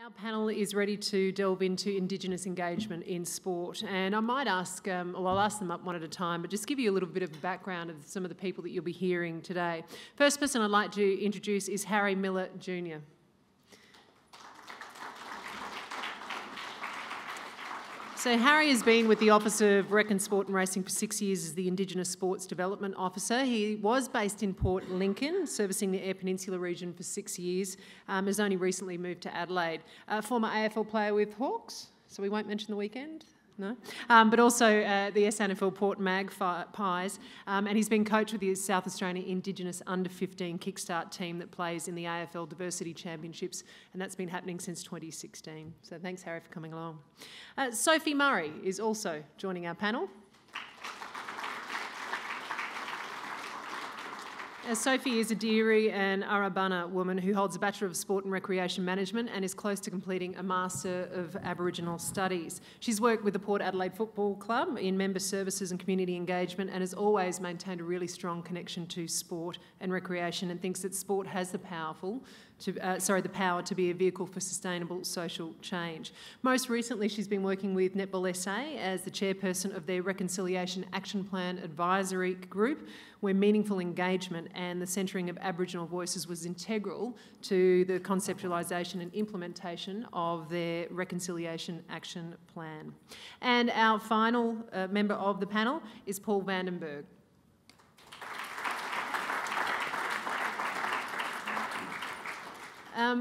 Our panel is ready to delve into Indigenous engagement in sport, and I might ask, well, I'll ask them up one at a time, but just give you a little bit of a background of some of the people that you'll be hearing today. First person I'd like to introduce is Harry Miller Jr. So Harry has been with the Office of Rec and Sport and Racing for 6 years as the Indigenous Sports Development Officer. He was based in Port Lincoln, servicing the Eyre Peninsula region for 6 years, has only recently moved to Adelaide. Former AFL player with Hawks, so we won't mention the weekend. No, but also the SANFL Port Magpies, and he's been coach with the South Australian Indigenous Under-15 Kickstart team that plays in the AFL Diversity Championships, and that's been happening since 2016. So thanks, Harry, for coming along. Sophie Murray is also joining our panel. Sophie is a Diri and Arabana woman who holds a Bachelor of Sport and Recreation Management and is close to completing a Master of Aboriginal Studies. She's worked with the Port Adelaide Football Club in member services and community engagement and has always maintained a really strong connection to sport and recreation and thinks that sport has the power to be a vehicle for sustainable social change. Most recently, she's been working with Netball SA as the chairperson of their Reconciliation Action Plan Advisory Group, where meaningful engagement and the centring of Aboriginal voices was integral to the conceptualisation and implementation of their Reconciliation Action Plan. And our final member of the panel is Paul Vandenbergh.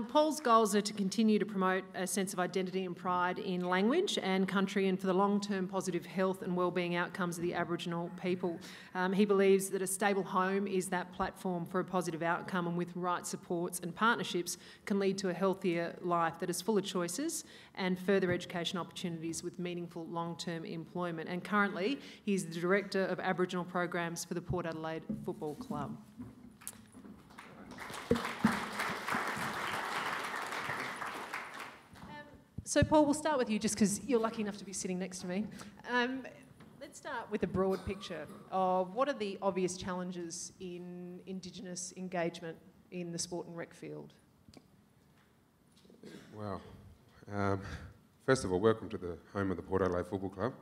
Paul's goals are to continue to promote a sense of identity and pride in language and country and for the long-term positive health and wellbeing outcomes of the Aboriginal people. He believes that a stable home is that platform for a positive outcome and with right supports and partnerships can lead to a healthier life that is full of choices and further education opportunities with meaningful long-term employment. And currently, he's the Director of Aboriginal Programs for the Port Adelaide Football Club. So, Paul, we'll start with you just because you're lucky enough to be sitting next to me. Let's start with a broad picture of what are the obvious challenges in Indigenous engagement in the sport and rec field? Wow. First of all, welcome to the home of the Port Adelaide Football Club.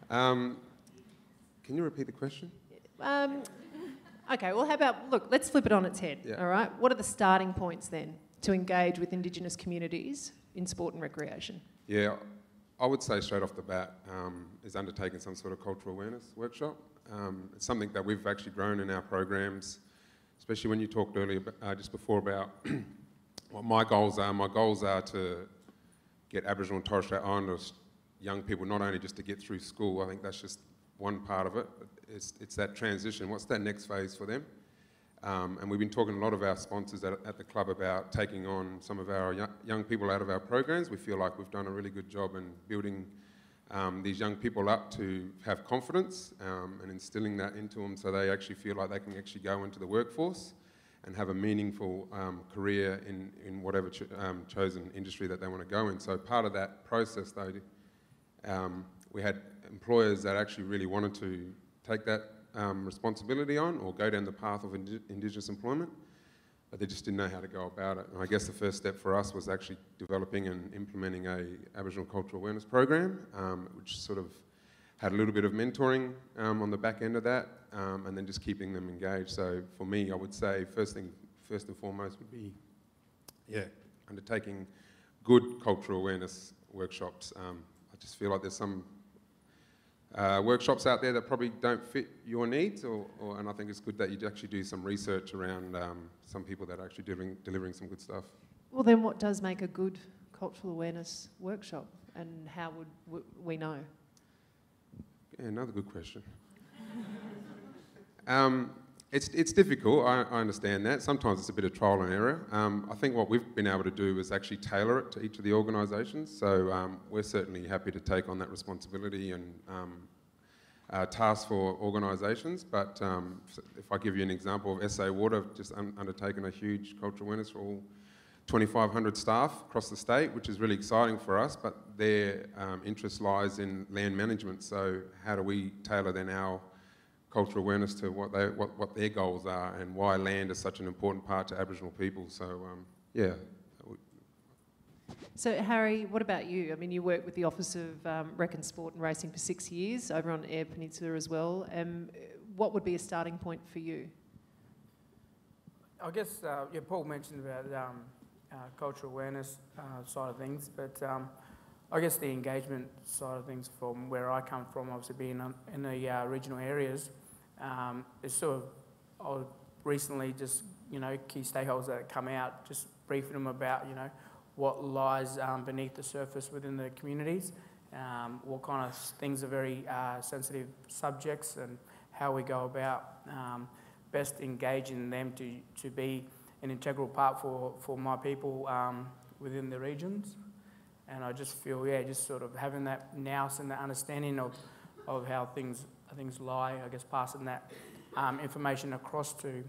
Can you repeat the question? Okay, well, how about, look, let's flip it on its head, yeah. All right? What are the starting points then to engage with Indigenous communities in sport and recreation? Yeah, I would say straight off the bat is undertaking some sort of cultural awareness workshop. It's something that we've actually grown in our programs, especially when you talked earlier, just before, about what my goals are. My goals are to get Aboriginal and Torres Strait Islanders young people not only just to get through school, I think that's just one part of it. It's that transition. What's that next phase for them? And we've been talking to a lot of our sponsors at the club about taking on some of our young people out of our programs. We feel like we've done a really good job in building these young people up to have confidence and instilling that into them so they actually feel like they can actually go into the workforce and have a meaningful career in whatever chosen industry that they want to go in. So part of that process, though, we had employers that actually really wanted to take that responsibility on or go down the path of Indigenous employment, but they just didn't know how to go about it. And I guess the first step for us was actually developing and implementing a Aboriginal cultural awareness program, which sort of had a little bit of mentoring on the back end of that, and then just keeping them engaged. So for me, I would say first and foremost would be, undertaking good cultural awareness workshops. I just feel like there's some workshops out there that probably don't fit your needs, and I think it's good that you actually do some research around some people that are actually delivering some good stuff. Well, then what does make a good cultural awareness workshop, and how would we know? Yeah, another good question. It's difficult, I understand that. Sometimes it's a bit of trial and error. I think what we've been able to do is actually tailor it to each of the organisations. So we're certainly happy to take on that responsibility and task for organisations. But if I give you an example of SA Water, just undertaken a huge cultural awareness for all 2,500 staff across the state, which is really exciting for us, but their interest lies in land management. So how do we tailor then our cultural awareness to what their goals are and why land is such an important part to Aboriginal people. So, yeah. So, Harry, what about you? I mean, you worked with the Office of Rec and Sport and Racing for 6 years over on Eyre Peninsula as well. What would be a starting point for you? I guess, Paul mentioned about cultural awareness side of things, but I guess the engagement side of things from where I come from, obviously being in the regional areas, is sort of, I recently just, key stakeholders that come out, just briefing them about, what lies beneath the surface within the communities, what kind of things are very sensitive subjects, and how we go about best engaging them to be an integral part for my people within the regions. And I just feel, just sort of having that nous and that understanding of how things lie, I guess passing that information across to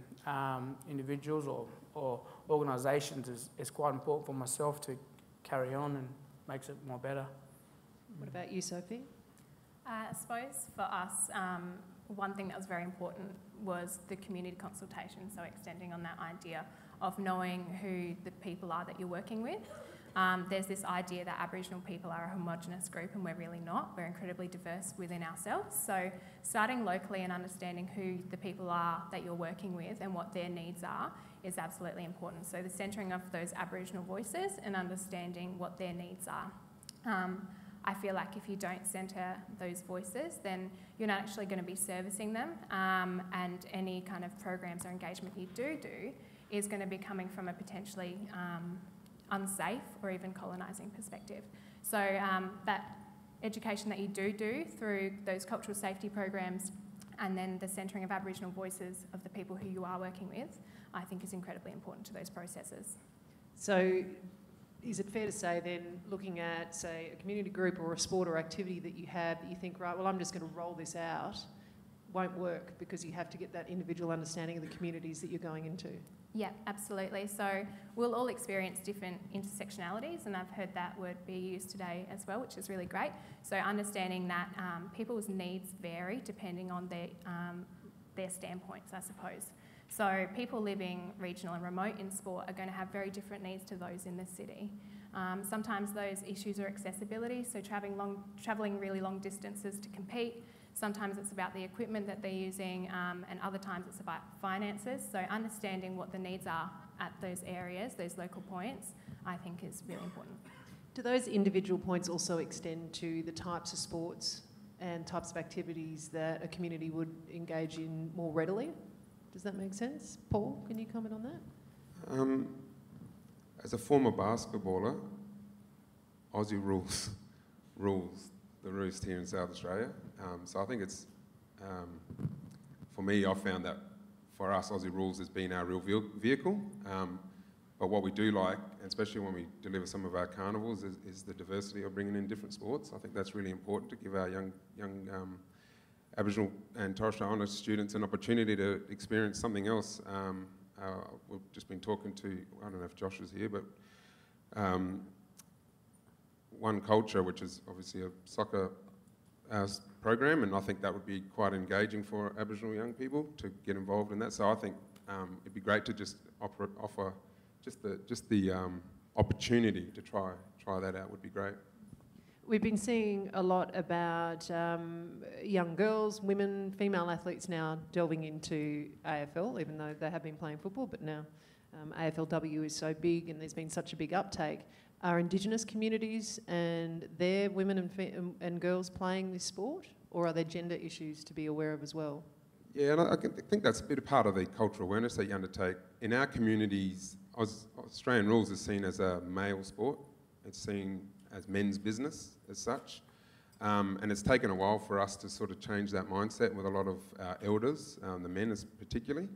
individuals or organisations is quite important for myself to carry on and makes it more better. What about you, Sophie? I suppose for us, one thing that was very important was the community consultation, so extending on that idea of knowing who the people are that you're working with. There's this idea that Aboriginal people are a homogenous group, and we're really not. We're incredibly diverse within ourselves. So starting locally and understanding who the people are that you're working with and what their needs are is absolutely important. So the centering of those Aboriginal voices and understanding what their needs are. I feel like if you don't centre those voices, then you're not actually going to be servicing them, and any kind of programs or engagement you do is going to be coming from a potentially unsafe or even colonising perspective. So that education that you do through those cultural safety programs and then the centering of Aboriginal voices of the people who you are working with, I think is incredibly important to those processes. So is it fair to say then, looking at, say, a community group or a sport or activity that you have, that you think, right, well, I'm just going to roll this out, won't work because you have to get that individual understanding of the communities that you're going into? Yeah, absolutely. So we'll all experience different intersectionalities, and I've heard that word be used today as well, which is really great. So understanding that people's needs vary depending on their standpoints, I suppose. So people living regional and remote in sport are going to have very different needs to those in the city. Sometimes those issues are accessibility, so travelling really long distances to compete. Sometimes it's about the equipment that they're using, and other times it's about finances. So understanding what the needs are at those areas, those local points, I think is really important. Do those individual points also extend to the types of sports and types of activities that a community would engage in more readily? Does that make sense? Paul, can you comment on that? As a former basketballer, Aussie rules the roost here in South Australia. So I think it's, for me, I found that for us, Aussie rules has been our real vehicle. But what we do like, especially when we deliver some of our carnivals, is the diversity of bringing in different sports. I think that's really important to give our young Aboriginal and Torres Strait Islander students an opportunity to experience something else. We've just been talking to, I don't know if Josh is here, but One Culture, which is obviously a soccer program, and I think that would be quite engaging for Aboriginal young people to get involved in that. So I think it'd be great to just offer just the opportunity to try that out would be great. We've been seeing a lot about young girls, women, female athletes now delving into AFL, even though they have been playing football, but now AFLW is so big and there's been such a big uptake. Are Indigenous communities and their women and girls playing this sport, or are there gender issues to be aware of as well? Yeah, and I think that's a bit of part of the cultural awareness that you undertake. In our communities, Australian rules is seen as a male sport. It's seen as men's business as such. And it's taken a while for us to sort of change that mindset with a lot of our elders, the men particularly.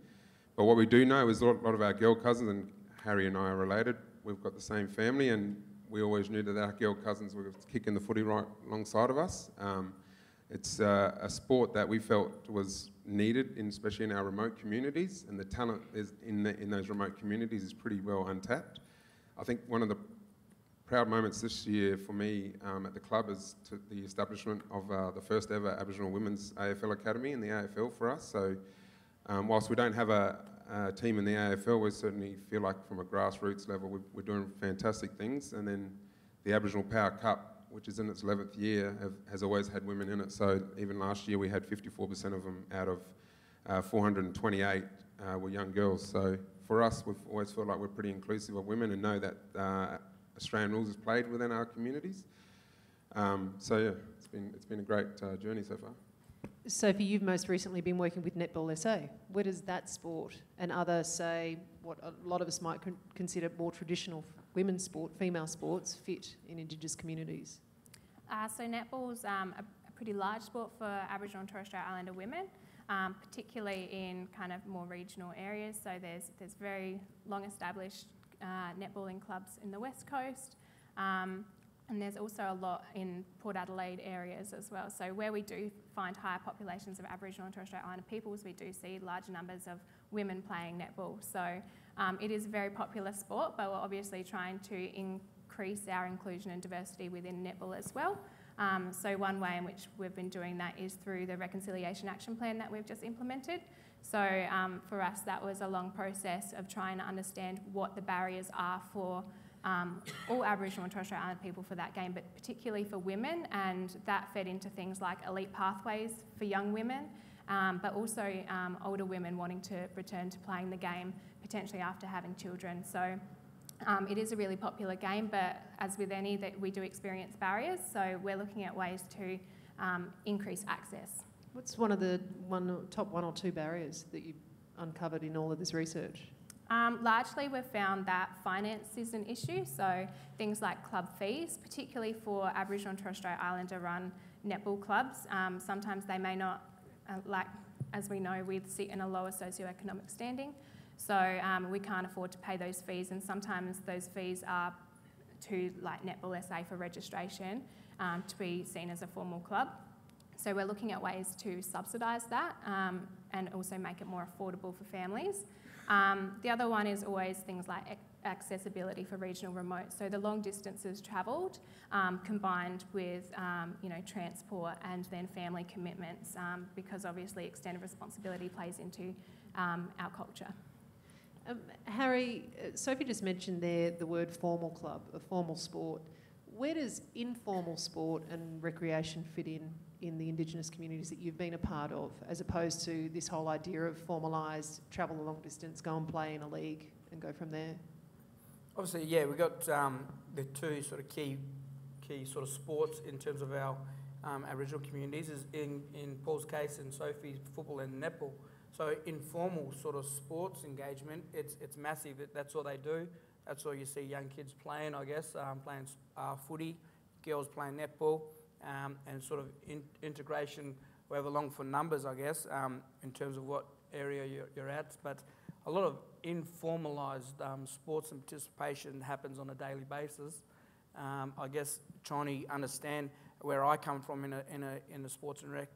But what we do know is a lot of our girl cousins, and Harry and I are related, we've got the same family, and we always knew that our girl cousins were kicking the footy right alongside of us. It's a sport that we felt was needed, especially in our remote communities, and the talent in those remote communities is pretty well untapped. I think one of the proud moments this year for me at the club is the establishment of the first ever Aboriginal Women's AFL Academy in the AFL for us. So whilst we don't have a team in the AFL, we certainly feel like from a grassroots level we're doing fantastic things. And then the Aboriginal Power Cup, which is in its 11th year, has always had women in it. So even last year we had 54% of them out of 428 were young girls. So for us, we've always felt like we're pretty inclusive of women and know that Australian rules is played within our communities. So yeah, it's been a great journey so far. Sophie, you've most recently been working with Netball SA. Where does that sport and other, say, what a lot of us might consider more traditional women's sport, female sports, fit in Indigenous communities? So netball's a pretty large sport for Aboriginal and Torres Strait Islander women, particularly in kind of more regional areas. So there's very long established netballing clubs in the West Coast. And there's also a lot in Port Adelaide areas as well. So where we do find higher populations of Aboriginal and Torres Strait Islander peoples, we do see large numbers of women playing netball. So it is a very popular sport, but we're obviously trying to increase our inclusion and diversity within netball as well. So one way in which we've been doing that is through the Reconciliation Action Plan that we've just implemented. So for us, that was a long process of trying to understand what the barriers are for all Aboriginal and Torres Strait Islander people for that game, but particularly for women, and that fed into things like elite pathways for young women, but also older women wanting to return to playing the game, potentially after having children. So it is a really popular game, but as with any, that we do experience barriers, so we're looking at ways to increase access. What's one of the top one or two barriers that you've uncovered in all of this research? Largely we've found that finance is an issue, so things like club fees, particularly for Aboriginal and Torres Strait Islander run netball clubs, sometimes they may not, as we know, we sit in a lower socioeconomic standing, so we can't afford to pay those fees, and sometimes those fees are to like Netball SA for registration to be seen as a formal club. So we're looking at ways to subsidise that and also make it more affordable for families. The other one is always things like accessibility for regional remote. So the long distances travelled combined with transport and then family commitments because obviously extended responsibility plays into our culture. Harry, Sophie just mentioned there the word formal club, a formal sport. Where does informal sport and recreation fit in the Indigenous communities that you've been a part of, as opposed to this whole idea of formalised, travel a long distance, go and play in a league and go from there? Obviously, yeah, we've got the two sort of key sort of sports in terms of our Aboriginal communities is in Paul's case and Sophie's football and netball. So informal sort of sports engagement, it's massive. That's all they do. That's all you see young kids playing, I guess, playing footy, girls playing netball, and sort of integration, however long for numbers, I guess, in terms of what area you're at. But a lot of informalised sports and participation happens on a daily basis. I guess trying to understand where I come from in a sports and rec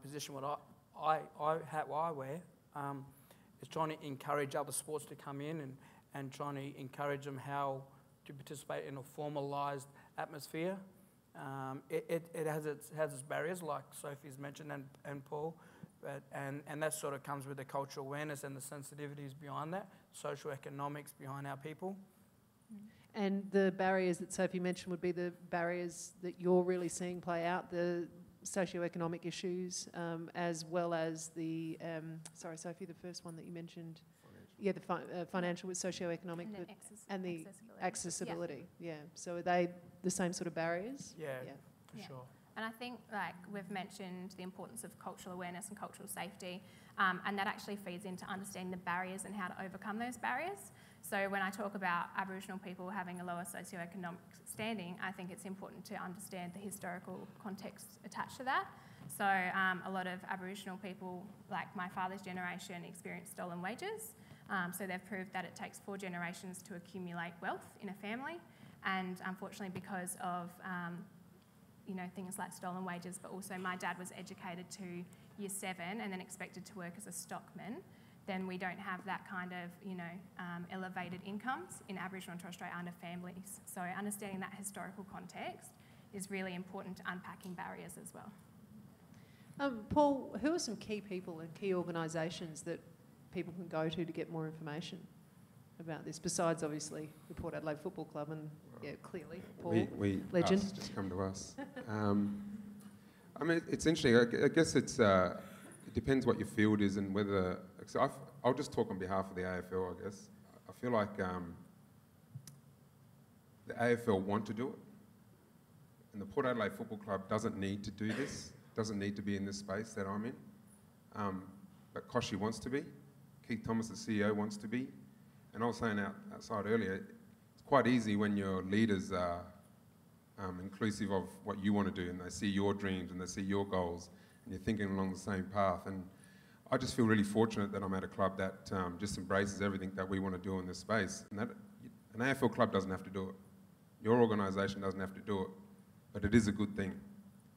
position, what I wear, is trying to encourage other sports to come in and trying to encourage them how to participate in a formalised atmosphere. It has its barriers, like Sophie's mentioned and Paul, and that sort of comes with the cultural awareness and the sensitivities behind that, social economics behind our people. And the barriers that Sophie mentioned would be the barriers that you're really seeing play out, the socioeconomic issues, as well as the, sorry Sophie, the first one that you mentioned. Yeah, the financial with socioeconomic and the accessibility. Yeah. So are they the same sort of barriers? Yeah, for sure. And I think, like we've mentioned, the importance of cultural awareness and cultural safety, and that actually feeds into understanding the barriers and how to overcome those barriers. So when I talk about Aboriginal people having a lower socioeconomic standing, I think it's important to understand the historical context attached to that. So a lot of Aboriginal people, like my father's generation, experienced stolen wages. So they've proved that it takes 4 generations to accumulate wealth in a family, and unfortunately because of things like stolen wages, but also my dad was educated to year 7 and then expected to work as a stockman. then we don't have that kind of, elevated incomes in Aboriginal and Torres Strait Islander families. So understanding that historical context is really important to unpacking barriers as well. Paul, who are some key people and key organisations that people can go to get more information about this, besides obviously the Port Adelaide Football Club and, clearly, Paul, legend? Just come to us. I mean, it's interesting. I guess it depends what your field is and whether... So I'll just talk on behalf of the AFL, I guess. I feel like the AFL want to do it, and the Port Adelaide Football Club doesn't need to do this, doesn't need to be in this space that I'm in. But Koshi wants to be. Keith Thomas, the CEO, wants to be. And I was saying outside earlier, it's quite easy when your leaders are inclusive of what you want to do, and they see your dreams and they see your goals, and you're thinking along the same path. And I just feel really fortunate that I'm at a club that just embraces everything that we want to do in this space. And that an AFL club doesn't have to do it. Your organisation doesn't have to do it, but it is a good thing.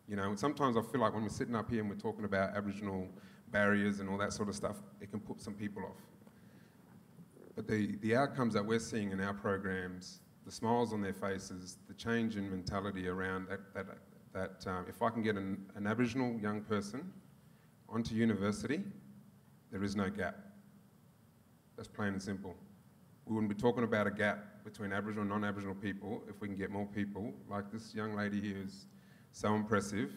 And sometimes I feel like when we're sitting up here and we're talking about Aboriginal barriers and all that sort of stuff, it can put some people off. But the outcomes that we're seeing in our programs, the smiles on their faces, the change in mentality around that if I can get an Aboriginal young person onto university, there is no gap. That's plain and simple. We wouldn't be talking about a gap between Aboriginal and non-Aboriginal people if we can get more people like this young lady here who's so impressive,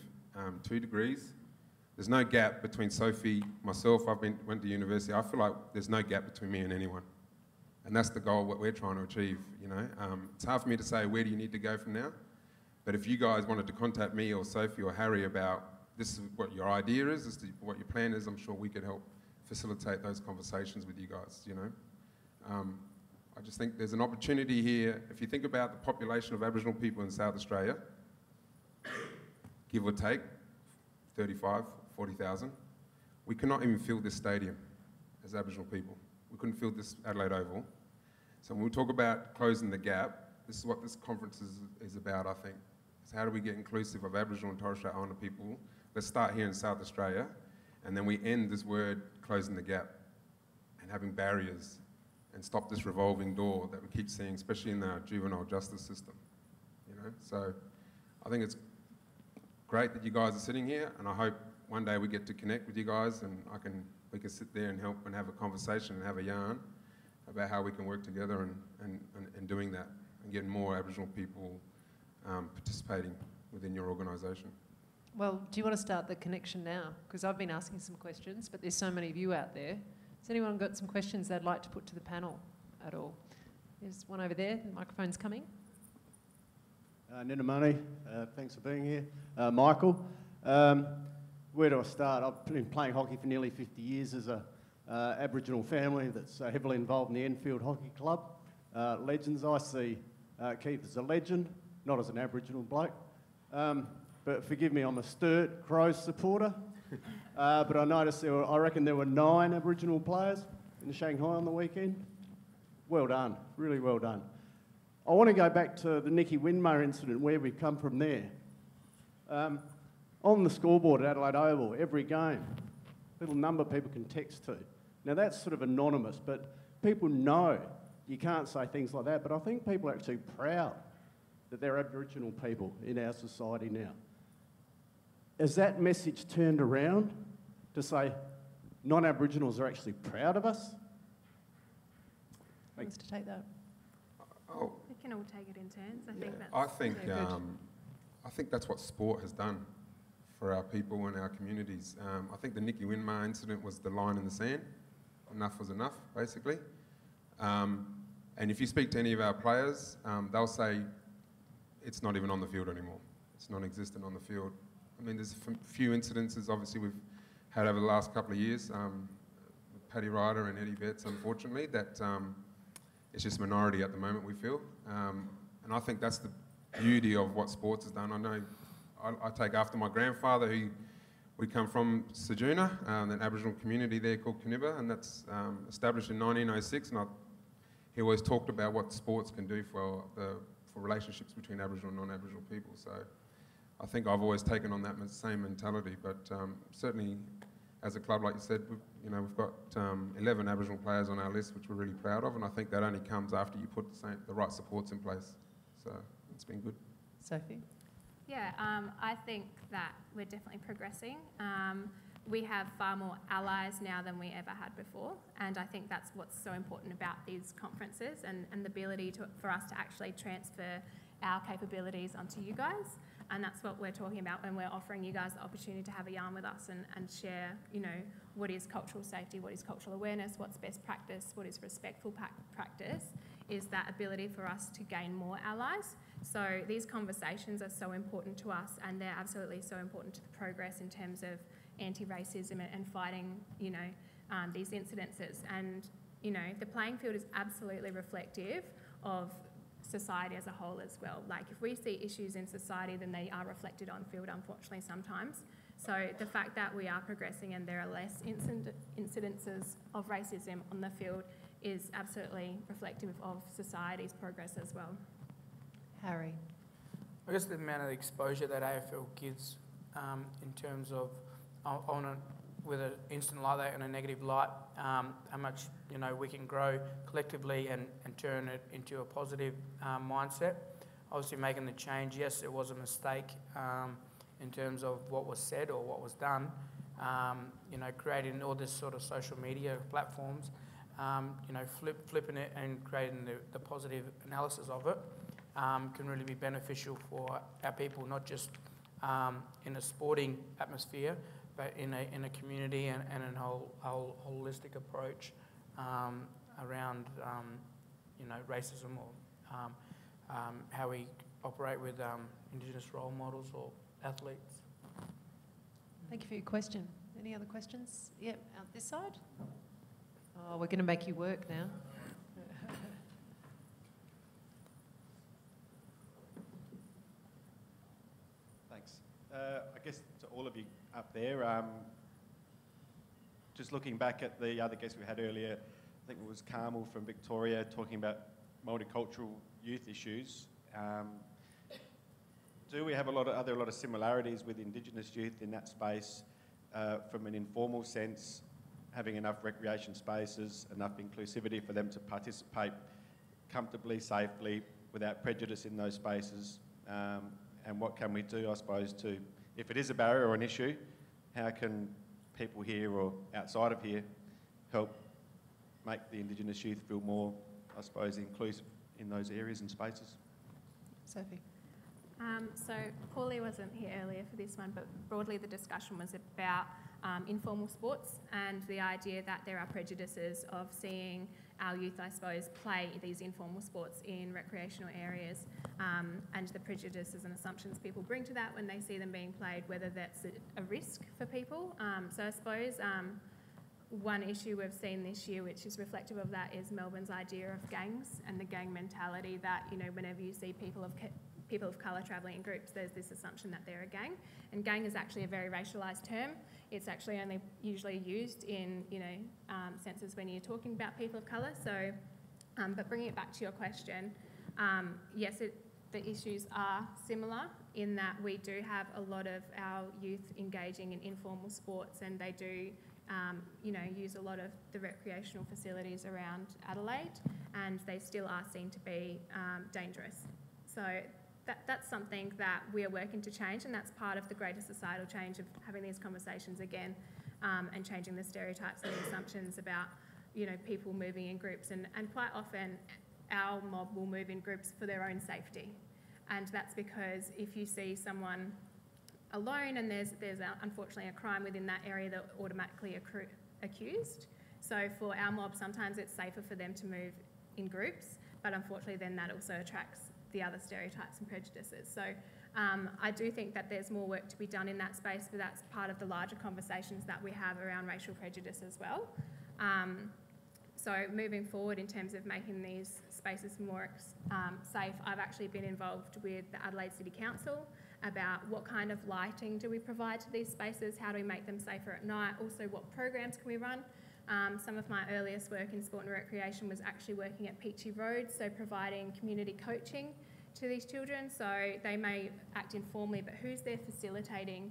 2 degrees. There's no gap between Sophie, myself. Went to university. I feel like there's no gap between me and anyone. And that's the goal, what we're trying to achieve, It's hard for me to say, where do you need to go from now? But if you guys wanted to contact me or Sophie or Harry about this is what your idea is, this is what your plan is, I'm sure we could help facilitate those conversations with you guys, I just think there's an opportunity here. If you think about the population of Aboriginal people in South Australia, give or take, 35, 40,000, we cannot even fill this stadium as Aboriginal people. We couldn't fill this Adelaide Oval. So when we talk about closing the gap, this is what this conference is about, I think. It's how do we get inclusive of Aboriginal and Torres Strait Islander people. Let's start here in South Australia, and then we end this word closing the gap and having barriers and stop this revolving door that we keep seeing, especially in our juvenile justice system. So I think it's great that you guys are sitting here, and I hope one day we get to connect with you guys and we can sit there and help and have a conversation and have a yarn about how we can work together and doing that and getting more Aboriginal people participating within your organisation. Well, do you want to start the connection now? Because I've been asking some questions, but there's so many of you out there. Has anyone got some questions they'd like to put to the panel at all? There's one over there. The microphone's coming. Ninamani, thanks for being here. Michael, where do I start? I've been playing hockey for nearly 50 years as a Aboriginal family that's heavily involved in the Enfield Hockey Club. Legends, I see Keith as a legend, not as an Aboriginal bloke. But forgive me, I'm a Sturt Crows supporter. But I noticed I reckon there were 9 Aboriginal players in Shanghai on the weekend. Well done, really well done. I want to go back to the Nicky Winmar incident, where we've come from there. On the scoreboard at Adelaide Oval, every game, little number people can text to. Now that's sort of anonymous, but people know you can't say things like that, but I think people are actually proud that they're Aboriginal people in our society now. Has that message turned around to say non-Aboriginals are actually proud of us? Who wants to take that? Oh, We can all take it in turns. I think that's what sport has done for our people and our communities. I think the Nicky Winmar incident was the line in the sand. Enough was enough, basically. And if you speak to any of our players, they'll say it's not even on the field anymore. It's non-existent on the field. I mean, there's a few incidences, obviously, we've had over the last couple of years, Paddy Ryder and Eddie Betts, unfortunately, that it's just minority at the moment, we feel. And I think that's the beauty of what sports has done. I know I take after my grandfather, we come from Sejuna, an Aboriginal community there called Kaniba, and that's established in 1906, and he always talked about what sports can do for relationships between Aboriginal and non-Aboriginal people. So I think I've always taken on that same mentality, but certainly as a club, like you said, we've got 11 Aboriginal players on our list, which we're really proud of, and I think that only comes after you put the right supports in place. So it's been good. Sophie? Yeah, I think that we're definitely progressing. We have far more allies now than we ever had before, and I think that's what's so important about these conferences and the ability for us to actually transfer our capabilities onto you guys. And that's what we're talking about when we're offering you guys the opportunity to have a yarn with us and share, what is cultural safety, what is cultural awareness, what's best practice, what is respectful practice, is that ability for us to gain more allies. So these conversations are so important to us, and they're absolutely so important to the progress in terms of anti-racism and fighting, these incidences. And, the playing field is absolutely reflective of society as a whole as well. Like, if we see issues in society, then they are reflected on field, unfortunately, sometimes. So the fact that we are progressing and there are less incidences of racism on the field is absolutely reflective of society's progress as well. Harry? I guess the amount of exposure that AFL gives in terms of with an incident like that in a negative light, how much we can grow collectively and turn it into a positive mindset. Obviously, making the change, yes, it was a mistake in terms of what was said or what was done. Creating all this sort of social media platforms, flipping it and creating the positive analysis of it can really be beneficial for our people, not just in a sporting atmosphere, but in a community and a whole holistic approach around racism or how we operate with Indigenous role models or athletes. Thank you for your question. Any other questions? Yep, out this side. Oh, we're going to make you work now. Thanks. I guess to all of you up there, just looking back at the other guests we had earlier, I think it was Carmel from Victoria talking about multicultural youth issues. Do we have a lot of similarities with Indigenous youth in that space from an informal sense, having enough recreation spaces, enough inclusivity for them to participate comfortably, safely, without prejudice in those spaces? And what can we do, I suppose, to, if it is a barrier or an issue, how can people here or outside of here help make the Indigenous youth feel more, I suppose, inclusive in those areas and spaces? Sophie? So Paulie wasn't here earlier for this one, but broadly the discussion was about informal sports and the idea that there are prejudices of seeing our youth, I suppose, play these informal sports in recreational areas, and the prejudices and assumptions people bring to that when they see them being played, whether that's a risk for people. So I suppose one issue we've seen this year, which is reflective of that, is Melbourne's idea of gangs and the gang mentality that, whenever you see people of colour travelling in groups, there's this assumption that they're a gang. And gang is actually a very racialised term. It's actually only usually used in, senses when you're talking about people of colour. So, but bringing it back to your question, yes, the issues are similar in that we do have a lot of our youth engaging in informal sports, and they do, use a lot of the recreational facilities around Adelaide, and they still are seen to be dangerous. So that's something that we are working to change, and that's part of the greater societal change of having these conversations again, and changing the stereotypes and the assumptions about, people moving in groups. And quite often our mob will move in groups for their own safety. And that's because if you see someone alone and there's unfortunately a crime within that area, they're automatically accused. So for our mob, sometimes it's safer for them to move in groups, but unfortunately then that also attracts the other stereotypes and prejudices. So I do think that there's more work to be done in that space, but that's part of the larger conversations that we have around racial prejudice as well. So moving forward in terms of making these spaces more safe, I've actually been involved with the Adelaide City Council about what kind of lighting do we provide to these spaces, how do we make them safer at night, also what programs can we run. Some of my earliest work in sport and recreation was actually working at Peachy Road, so providing community coaching to these children. So they may act informally, but who's there facilitating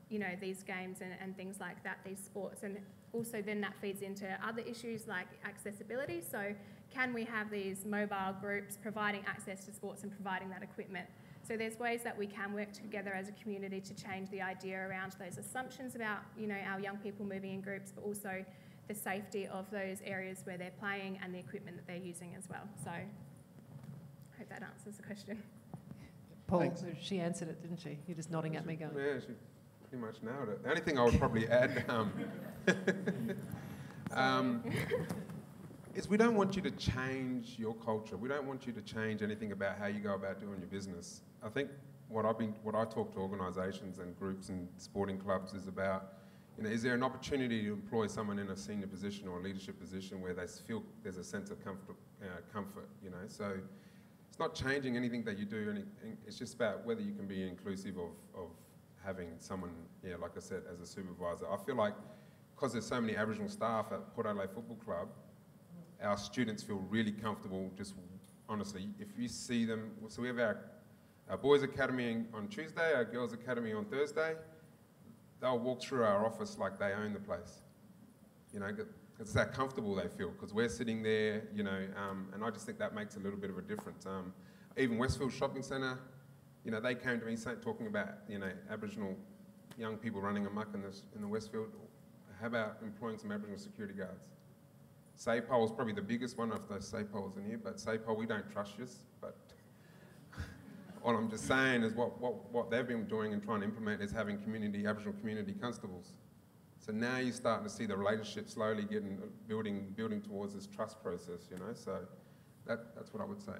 these games and things like that, these sports. And also then that feeds into other issues like accessibility. So can we have these mobile groups providing access to sports and providing that equipment? So there's ways that we can work together as a community to change the idea around those assumptions about, our young people moving in groups, but also the safety of those areas where they're playing and the equipment that they're using as well. So I hope that answers the question. Paul, Thanks. she answered it, didn't she? You're just nodding at me going. Yeah, she pretty much nailed it. The only thing I would probably add is we don't want you to change your culture. We don't want you to change anything about how you go about doing your business. I think what I talk to organisations and groups and sporting clubs is about, is there an opportunity to employ someone in a senior position or a leadership position where they feel there's a sense of comfort, So it's not changing anything that you do. It's just about whether you can be inclusive of having someone, like I said, as a supervisor. I feel like because there's so many Aboriginal staff at Port Adelaide Football Club, our students feel really comfortable just, honestly, if you see them, so we have our boys' academy on Tuesday, our girls' academy on Thursday, they'll walk through our office like they own the place, it's how comfortable they feel, because we're sitting there, and I just think that makes a little bit of a difference. Even Westfield Shopping Centre, they came to me talking about, Aboriginal young people running amok in the Westfield. How about employing some Aboriginal security guards? SAPOL is probably the biggest one of those SAPOLs in here, but SAPOL, we don't trust you, but all I'm just saying is what they've been doing and trying to implement is having Aboriginal community constables. So now you're starting to see the relationship slowly building towards this trust process, so that's what I would say.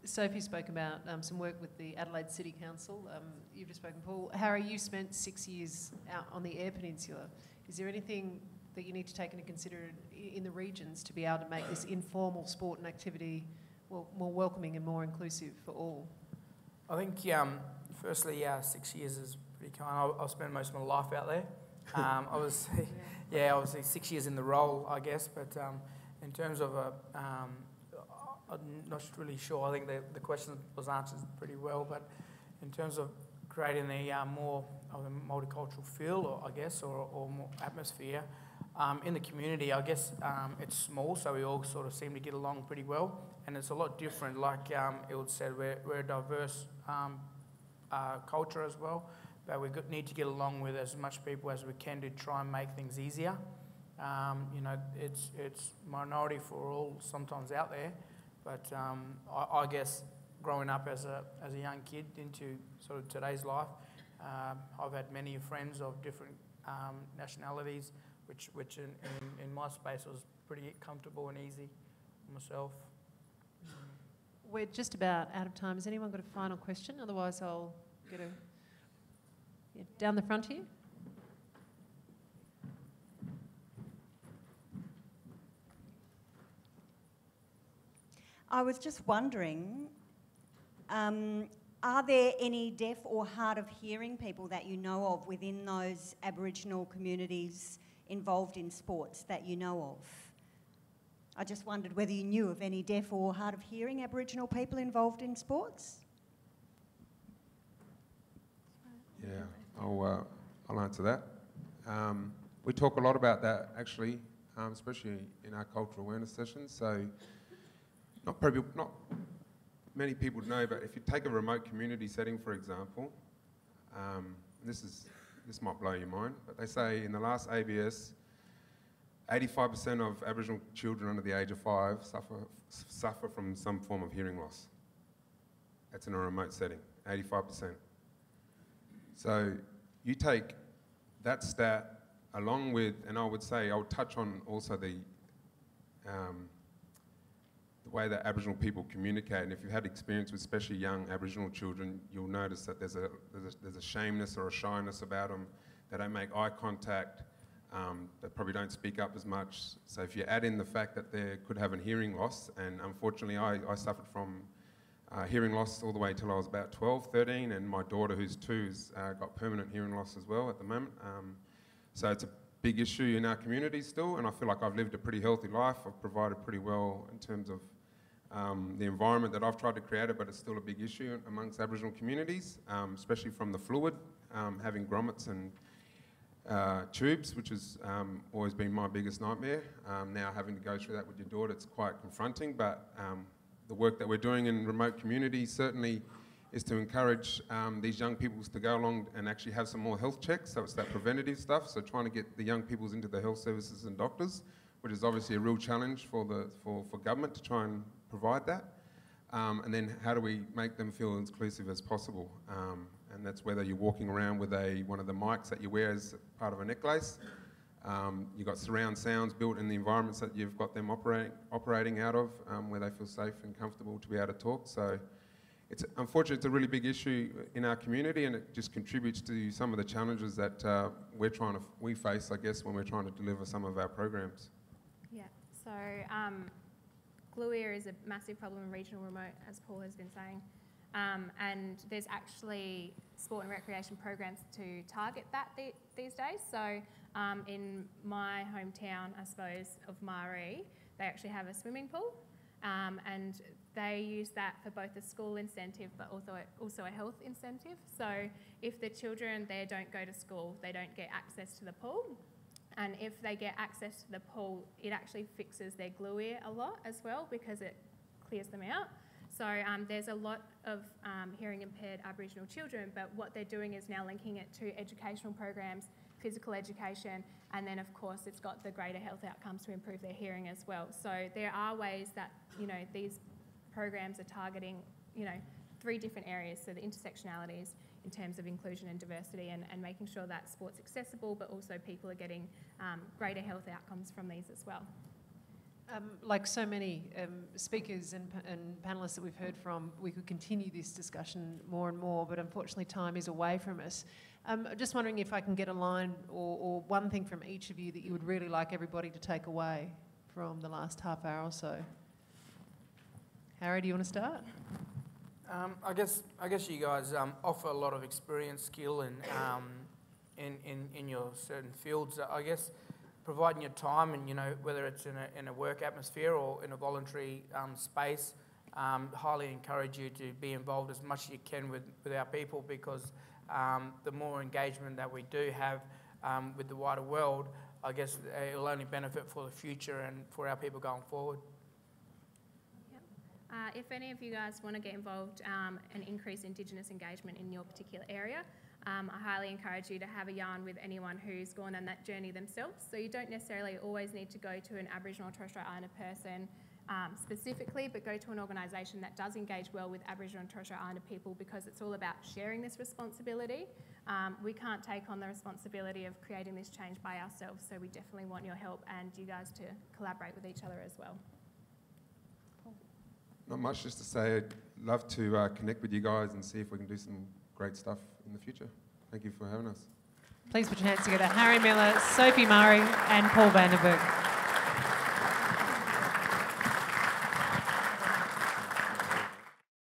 Sophie spoke about some work with the Adelaide City Council. You've just spoken, Paul. Harry, you spent 6 years out on the Eyre Peninsula. Is there anything that you need to take into consideration in the regions to be able to make this informal sport and activity more welcoming and more inclusive for all? I think, firstly, 6 years is pretty kind. I've spent most of my life out there. Obviously 6 years in the role, I guess, but in terms of I'm not really sure. I think the question was answered pretty well, but in terms of creating a more of a multicultural feel, or more atmosphere in the community, I guess it's small, so we all sort of seem to get along pretty well, and it's a lot different. Like Ild said, we're a diverse culture as well, but we need to get along with as much people as we can to try and make things easier. It's minority for all sometimes out there, but I guess growing up as a young kid into sort of today's life, I've had many friends of different nationalities, which in my space was pretty comfortable and easy for myself. We're just about out of time. Has anyone got a final question? Otherwise, I'll get down the front here. I was just wondering, are there any deaf or hard of hearing people that you know of within those Aboriginal communities involved in sports that you know of? I just wondered whether you knew of any deaf or hard of hearing Aboriginal people involved in sports. Yeah, I'll answer that. We talk a lot about that actually, especially in our cultural awareness sessions. So not many people know, but if you take a remote community setting, for example, this might blow your mind, but they say in the last ABS, 85% of Aboriginal children under the age of 5 suffer from some form of hearing loss. That's in a remote setting, 85%. So you take that stat along with, and I would say, I would touch on also the way that Aboriginal people communicate, and if you've had experience with especially young Aboriginal children, you'll notice that there's a shameness or a shyness about them. They don't make eye contact. They probably don't speak up as much. So if you add in the fact that they could have a hearing loss, and unfortunately I suffered from hearing loss all the way till I was about 12, 13, and my daughter who's 2's got permanent hearing loss as well at the moment. So it's a big issue in our community still, and I feel like I've lived a pretty healthy life. I've provided pretty well in terms of the environment that I've tried to create it, but it's still a big issue amongst Aboriginal communities, especially from the fluid having grommets and tubes, which has always been my biggest nightmare. Now having to go through that with your daughter, it's quite confronting, but the work that we're doing in remote communities certainly is to encourage these young peoples to go along and actually have some more health checks, so it's that preventative stuff, so trying to get the young peoples into the health services and doctors, which is obviously a real challenge for government to try and provide that. And then how do we make them feel inclusive as possible? And that's whether you're walking around with one of the mics that you wear as part of a necklace. You've got surround sounds built in the environments that you've got them operating out of, where they feel safe and comfortable to be able to talk. So unfortunately, it's a really big issue in our community, and it just contributes to some of the challenges that we face, I guess, when we're trying to deliver some of our programs. Yeah, so glue ear is a massive problem in regional remote, as Paul has been saying. And there's actually sport and recreation programs to target that these days. So in my hometown, I suppose, of Maree, they actually have a swimming pool, and they use that for both a school incentive but also a health incentive. So if the children there don't go to school, they don't get access to the pool. And if they get access to the pool, it actually fixes their glue ear a lot as well, because it clears them out. So there's a lot of hearing impaired Aboriginal children, but what they're doing is now linking it to educational programs, physical education, and then of course it's got the greater health outcomes to improve their hearing as well. So there are ways that, these programs are targeting, 3 different areas. So the intersectionalities in terms of inclusion and diversity, and making sure that sport's accessible, but also people are getting greater health outcomes from these as well. Like so many speakers and panellists that we've heard from, we could continue this discussion more and more, but unfortunately time is away from us. I'm just wondering if I can get a line or one thing from each of you that you would really like everybody to take away from the last half hour or so. Harry, do you want to start? I guess you guys offer a lot of experience, skill, and in your certain fields. I guess providing your time, and whether it's in a work atmosphere or in a voluntary space, highly encourage you to be involved as much as you can with our people, because the more engagement that we do have with the wider world, I guess it will only benefit for the future and for our people going forward. If any of you guys want to get involved and increase Indigenous engagement in your particular area, I highly encourage you to have a yarn with anyone who's gone on that journey themselves. So you don't necessarily always need to go to an Aboriginal or Torres Strait Islander person specifically, but go to an organisation that does engage well with Aboriginal and Torres Strait Islander people, because it's all about sharing this responsibility. We can't take on the responsibility of creating this change by ourselves, so we definitely want your help and you guys to collaborate with each other as well. Not much, just to say I'd love to connect with you guys and see if we can do some great stuff in the future. Thank you for having us. Please put your hands together. Harry Miller, Sophie Murray and Paul Vandenbergh.